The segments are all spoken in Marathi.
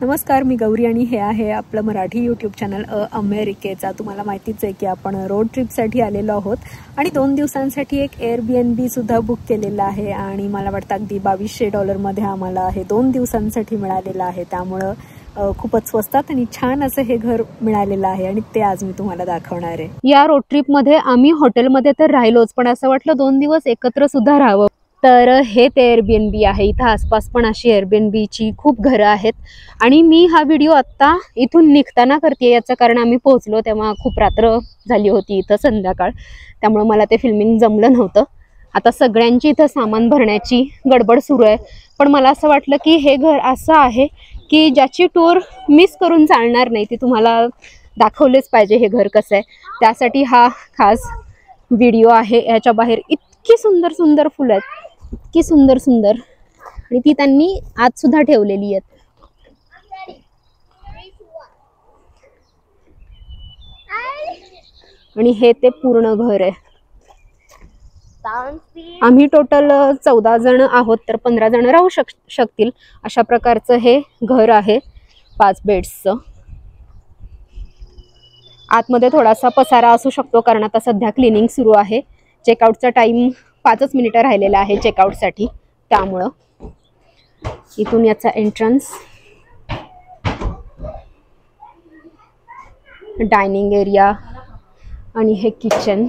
नमस्कार, मी गौरी आणि हे आहे आपलं मराठी यूट्यूब चॅनल अमेरिकेचा। तुम्हाला माहितीच आहे की आपण रोड ट्रिपसाठी आलेलो आहोत आणि 2 दिवसांसाठी एक एअरबीएनबी सुद्धा बुक केलेला आहे आणि मला वाटतं अगदी $2200 मध्ये आम्हाला हे 2 दिवसांसाठी मिळालेलं आहे। त्यामुळे खूपच स्वस्तात आणि छान असं हे घर मिळालेलं आहे आणि ते आज मी तुम्हाला दाखवणार आहे। या रोड ट्रिप मध्ये आम्ही हॉटेलमध्ये तर राहिलोच, पण असं वाटलं 2 दिवस एकत्र सुद्धा राहावं। तर हे ते एअरबीएनबी आहे। इथं आसपास पण अशी एअरबीएनबीची खूप घरं आहेत आणि मी हा व्हिडिओ आत्ता इथून निघताना करते, याचं कारण आम्ही पोहोचलो तेव्हा खूप रात्र झाली होती, इथं संध्याकाळ, त्यामुळे मला ते फिल्मिंग जमलं नव्हतं। आता सगळ्यांची इथं सामान भरण्याची गडबड सुरू आहे, पण मला असं वाटलं की हे घर असं आहे की ज्याची टूर मिस करून चालणार नाही, ती तुम्हाला दाखवलेच पाहिजे हे घर कसं आहे। त्यासाठी हा खास व्हिडिओ आहे। याच्या बाहेर इतकी सुंदर सुंदर फुलं आहेत, इतकी सुंदर सुंदर, आणि ती त्यांनी आत सुद्धा ठेवलेली आहेत। आणि हे ते पूर्ण घर आहे। आम्ही टोटल 14 जण आहोत, तर 15 जण राहू शकतील अशा प्रकारचं हे घर आहे, 5 बेड्सचं। आतमध्ये थोडासा पसारा असू शकतो कारण आता सध्या क्लिनिंग सुरू आहे। चेकआउटचा टाइम 5 मिनिटं राहिलेला आहे चेकआउटसाठी, त्यामुळं इथून याचा एंट्रन्स, डायनिंग एरिया आणि हे किचन,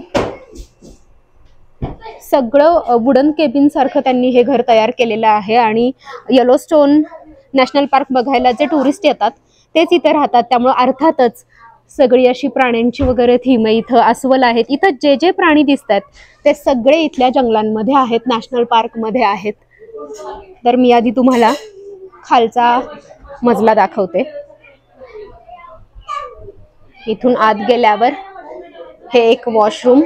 सगळं वुडन केबिन सारखं त्यांनी हे घर तयार केलेलं आहे। आणि येलोस्टोन नॅशनल पार्क बघायला जे टुरिस्ट येतात तेच इथे राहतात, त्यामुळे अर्थातच सगळी अशी प्राण्यांची वगैरे थीम आहे। इथं अस्वल आहेत, इथं जे जे प्राणी दिसतात ते सगळे इथल्या जंगलांमध्ये आहेत, नॅशनल पार्क मध्ये आहेत। तर मी आधी तुम्हाला खालचा मजला दाखवते। इथून आत गेल्यावर हे एक वॉशरूम,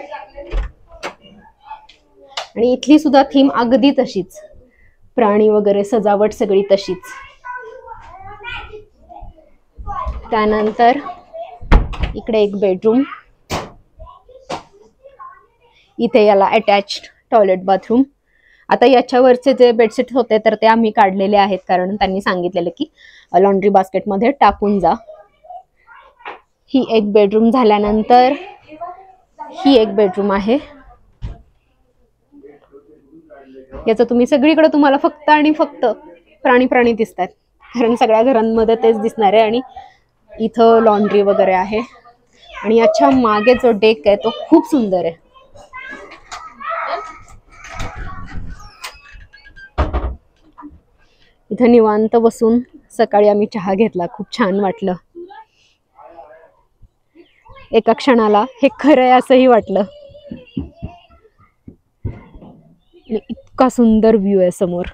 आणि इथली सुद्धा थीम अगदी तशीच, प्राणी वगैरे सजावट सगळी तशीच। त्यानंतर इकडे एक बेडरूम, इथे याला अटॅच्ड टॉयलेट बाथरूम। आता याच्यावरचे जे बेडशीट होते तर ते आम्ही काढलेले आहेत, कारण त्यांनी सांगितलेलं की लॉन्ड्री बास्केटमध्ये टाकून जा। ही एक बेडरूम झाल्यानंतर ही एक बेडरूम आहे। याचं तुम्ही सगळीकडे तुम्हाला फक्त आणि फक्त प्राणी दिसतात, कारण सगळ्या घरांमध्ये तेच दिसणार आहे। आणि इथं लॉन्ड्री वगैरे आहे, आणि याच्या मागे जो डेक आहे तो खूप सुंदर आहे। इथं निवांत बसून सकाळी आम्ही चहा घेतला, खूप छान वाटलं। एका क्षणाला हे खरं आहे असंही वाटलं। इतका सुंदर व्ह्यू आहे समोर।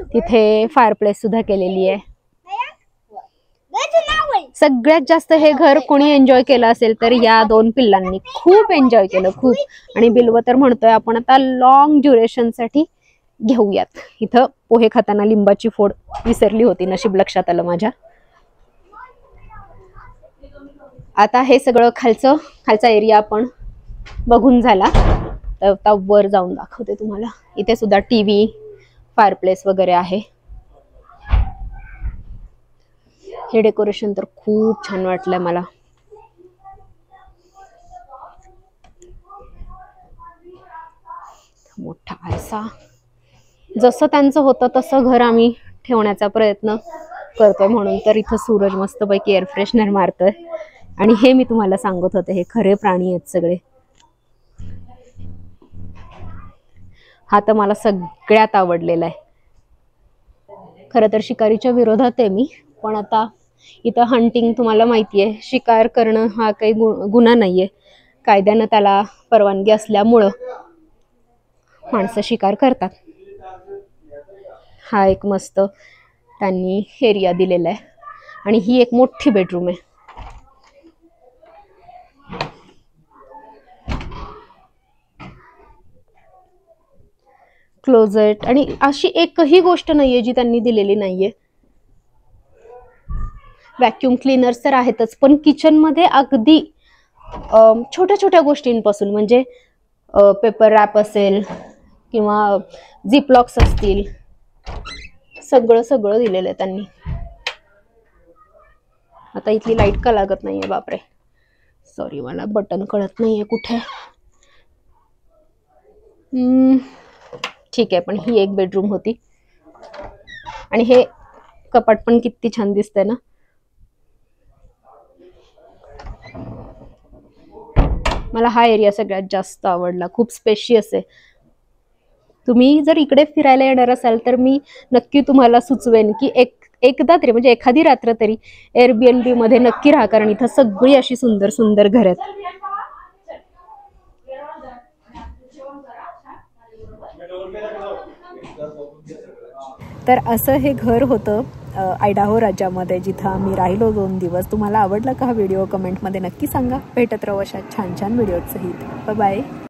तिथे फायरप्लेस सुद्धा केलेली आहे। सगळ्यात जास्त हे घर कोणी एन्जॉय केलं असेल तर या 2 पिल्लांनी खूप एन्जॉय केलं, खूप। आणि बिल्व तर म्हणतोय आपण आता लॉंग ड्युरेशन साठी घेऊयात। इथं पोहे खाताना लिंबाची फोड विसरली होती, नशीब लक्षात आलं माझ्या। आता हे सगळं खालचा एरिया आपण बघून झाला, तर आता वर जाऊन दाखवते तुम्हाला। इथे सुद्धा टीव्ही, फायरप्लेस वगैरे आहे। हे डेकोरेशन तर खूप छान वाटलंय मला। मोठा आरसा, जसं त्यांचं होतं तसं घर आम्ही ठेवण्याचा प्रयत्न करतोय, म्हणून तर इथं सूरज मस्तपैकी एअर फ्रेशनर मारतोय। आणि हे मी तुम्हाला सांगत होते, हे खरे प्राणी आहेत सगळे। हा तर मला सगळ्यात आवडलेला आहे। खरं तर शिकारीच्या विरोधात आहे मी, पण आता इथं हंटिंग तुम्हाला माहितीये, शिकार करणं हा काही गुन्हा नाहीये, कायद्यानं त्याला परवानगी असल्यामुळं माणसं शिकार करतात। हा एक मस्त त्यांनी एरिया दिलेला आहे, आणि ही एक मोठी बेडरूम आहे। क्लोजेट, आणि अशी एकही गोष्ट नाहीये जी त्यांनी दिलेली नाहीये। व्हॅक्यूम क्लीनर्स तर आहेतच, पण किचन मध्ये अगदी छोट्या छोट्या गोष्टींपासून, म्हणजे पेपर रॅप असेल किंवा झिपलॉक्स असतील, सगळं सगळं दिलेलं आहे त्यांनी. आता इथली लाईट का लागत नाहीये, बापरे. सॉरी, मला बटन कळत नाहीये कुठे. ठीक आहे, पण ही एक बेडरूम होती. आणि हे कपाट पण किती छान दिसतंय ना. मला हा एरिया सगळ्यात जास्त आवडला, खूप स्पेशियस आहे. तुम्ही जर इकडे फिरायला येणार असाल तर मी नक्की तुम्हाला सुचवेन की एकदा तरी, म्हणजे एखादी रात्र तरी एअरबीएनबी मध्ये नक्की राहा, कारण इथं सगळी अशी सुंदर सुंदर घर आहेत. तर असं हे घर होतं आयडाहो राज्यामध्ये, जिथं आम्ही राहिलो 2 दिवस. तुम्हाला आवडला का हा व्हिडिओ? कमेंटमध्ये नक्की सांगा. भेटत राहू अशा छान छान व्हिडिओ सहित. Bye bye.